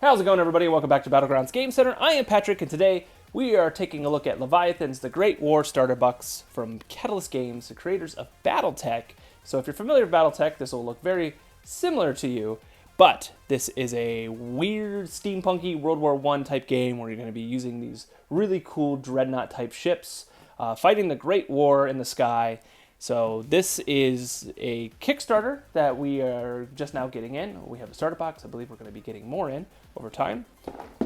How's it going, everybody? Welcome back to Battlegrounds Game Center. I am Patrick, and today we are taking a look at Leviathans, the Great War Starter Bucks from Catalyst Games, the creators of Battletech. So if you're familiar with Battletech, this will look very similar to you, but this is a weird, steampunky World War I type game where you're going to be using these really cool dreadnought-type ships, fighting the Great War in the sky. So this is a Kickstarter that we are just now getting in. We have a starter box. I believe we're going to be getting more in over time.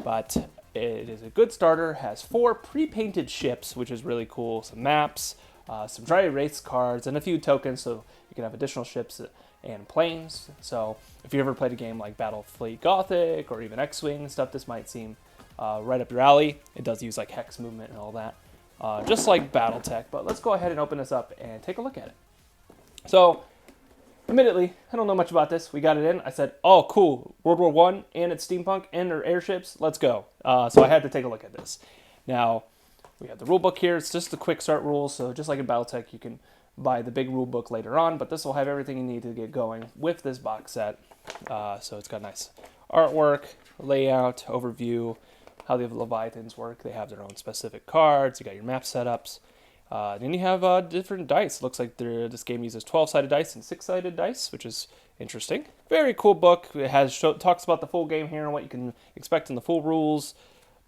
But it is a good starter. Has 4 pre-painted ships, which is really cool. Some maps, some dry erase cards, and a few tokens so you can have additional ships and planes. So if you ever played a game like Battlefleet Gothic or even X-Wing stuff, this might seem right up your alley. It does use like hex movement and all that. Just like Battletech, but let's go ahead and open this up and take a look at it. So, admittedly, I don't know much about this. We got it in. I said, oh, cool, World War I, and it's steampunk, and they're airships. Let's go. So I had to take a look at this. Now, we have the rule book here. It's just the quick start rules, so just like in Battletech, you can buy the big rule book later on, but this will have everything you need to get going with this box set. So it's got nice artwork, layout, overview, how the Leviathans work. They have their own specific cards. You got your map setups. Then you have different dice. Looks like this game uses 12-sided dice and 6-sided dice, which is interesting. Very cool book. It talks about the full game here and what you can expect in the full rules.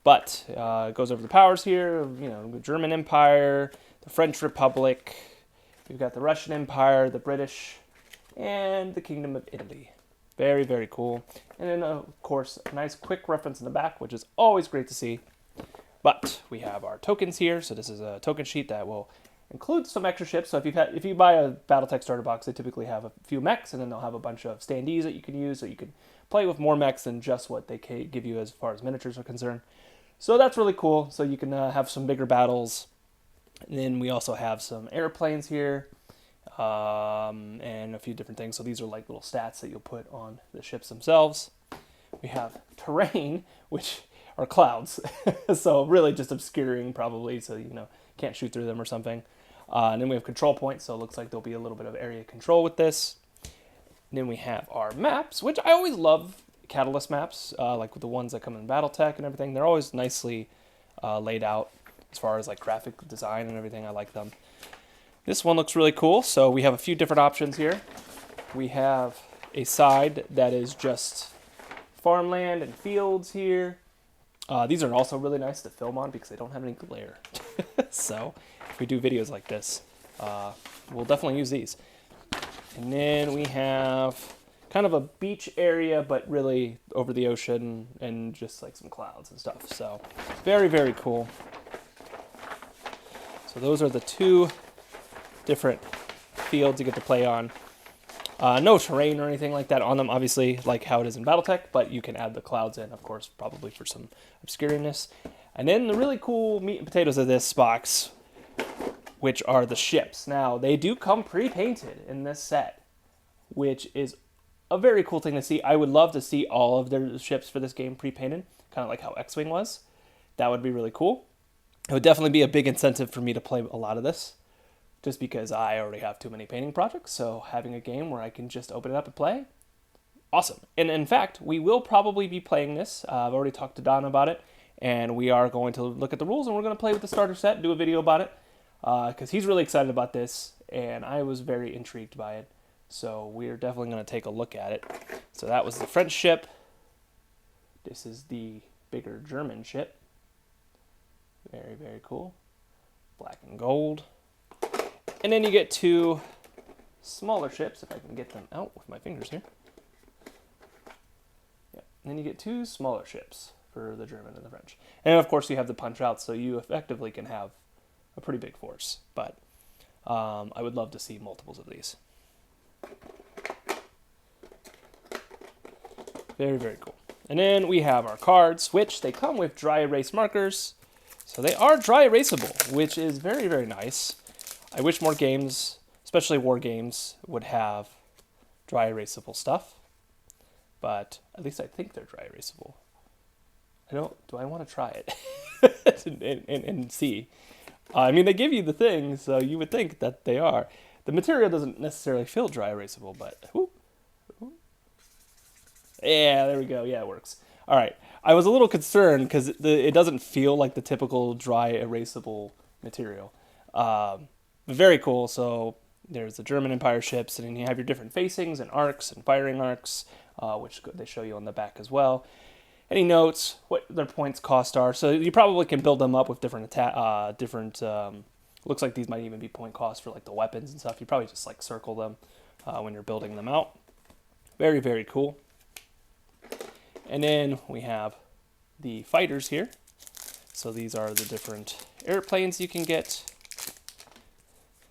But it goes over the powers here. You know, the German Empire, the French Republic. We've got the Russian Empire, the British, and the Kingdom of Italy. Very, very cool. And then, of course, a nice quick reference in the back, which is always great to see. But we have our tokens here. So this is a token sheet that will include some extra ships. So if you buy a Battletech starter box, they typically have a few mechs, and then they'll have a bunch of standees that you can use, so you can play with more mechs than just what they give you as far as miniatures are concerned. So that's really cool. So you can have some bigger battles. And then we also have some airplanes here. And a few different things. So these are like little stats that you'll put on the ships themselves. We have terrain, which are clouds. So really just obscuring probably, so can't shoot through them or something. And then we have control points, so it looks like there'll be a little bit of area control with this. And then we have our maps, which I always love Catalyst maps, like with the ones that come in Battletech and everything. They're always nicely laid out as far as like graphic design and everything. I like them. This one looks really cool. So we have a few different options here. We have a side that is just farmland and fields here. These are also really nice to film on because they don't have any glare. So if we do videos like this, we'll definitely use these. And then we have kind of a beach area, but really over the ocean and just like some clouds and stuff. So very, very cool. So those are the two different fields you get to play on. No terrain or anything like that on them, obviously, like how it is in Battletech, but you can add the clouds in, of course, probably for some obscuriness. And then the really cool meat and potatoes of this box, which are the ships. Now, they do come pre-painted in this set, which is a very cool thing to see. I would love to see all of their ships for this game pre-painted, kind of like how X-Wing was. That would be really cool. It would definitely be a big incentive for me to play a lot of this, just because I already have too many painting projects, so having a game where I can just open it up and play, awesome. And in fact, we will probably be playing this. I've already talked to Don about it, and we are going to look at the rules, and we're going to play with the starter set, do a video about it, because he's really excited about this, and I was very intrigued by it. So we're definitely going to take a look at it. So that was the French ship. This is the bigger German ship. Very, very cool. Black and gold. And then you get 2 smaller ships, if I can get them out with my fingers here. Yeah. And then you get 2 smaller ships for the German and the French. And of course you have the punch out, so you effectively can have a pretty big force. But I would love to see multiples of these. Very, very cool. And then we have our cards, which they come with dry erase markers. So they are dry erasable, which is very, very nice. I wish more games, especially war games, would have dry erasable stuff. But at least I think they're dry erasable. Do I want to try it and see? I mean, they give you the thing, so you would think that they are. The material doesn't necessarily feel dry erasable, but yeah, there we go. Yeah, it works. All right. I was a little concerned because it doesn't feel like the typical dry erasable material. Very cool. So there's the German Empire ships, and then you have your different facings and arcs and firing arcs, which they show you on the back as well. Any notes, what their points cost are. So you probably can build them up with different looks like these might even be point costs for like the weapons and stuff. You probably just like circle them when you're building them out. Very, very cool. And then we have the fighters here. So these are the different airplanes you can get.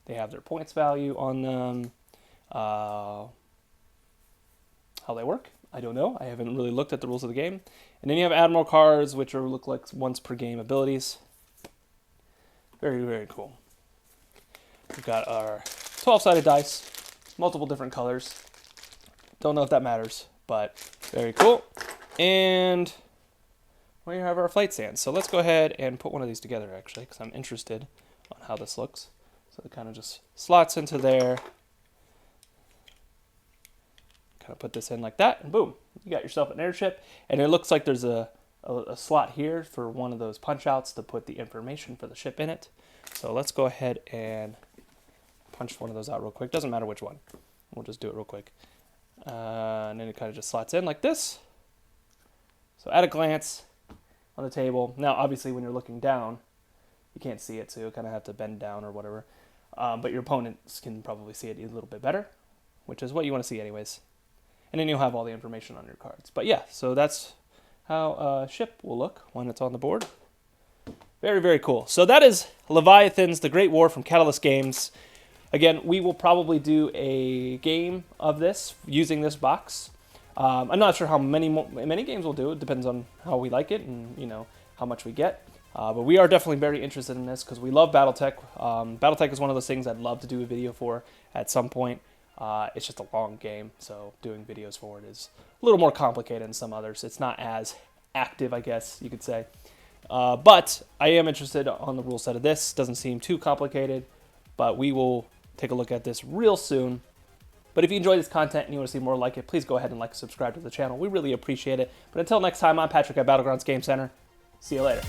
They have their points value on them. How they work, I don't know. I haven't really looked at the rules of the game. And then you have Admiral cards, which look like once per game abilities. Very, very cool. We've got our 12-sided dice, multiple different colors. Don't know if that matters, but very cool. And we have our flight stands. So let's go ahead and put one of these together, actually, because I'm interested on how this looks. So it kind of just slots into there. Kind of put this in like that, and boom, you got yourself an airship. And it looks like there's a slot here for one of those punch outs to put the information for the ship in it. So let's go ahead and punch one of those out real quick. Doesn't matter which one. We'll just do it real quick. And then it kind of just slots in like this. So at a glance on the table. Now, obviously, when you're looking down, you can't see it, so you'll kind of have to bend down or whatever. But your opponents can probably see it a little bit better, which is what you want to see anyways. And then you'll have all the information on your cards. But yeah, so that's how a ship will look when it's on the board. Very, very cool. So that is Leviathans, the Great War from Catalyst Games. Again, we will probably do a game of this using this box. I'm not sure how many games we'll do. It depends on how we like it and how much we get. But we are definitely very interested in this because we love Battletech. Battletech is one of those things I'd love to do a video for at some point. It's just a long game, so doing videos for it is a little more complicated than some others. It's not as active, I guess you could say. But I am interested on the rule set of this. Doesn't seem too complicated, but we will take a look at this real soon. But if you enjoy this content and you want to see more like it, please go ahead and like and subscribe to the channel. We really appreciate it. But until next time, I'm Patrick at Battlegrounds Game Center. See you later.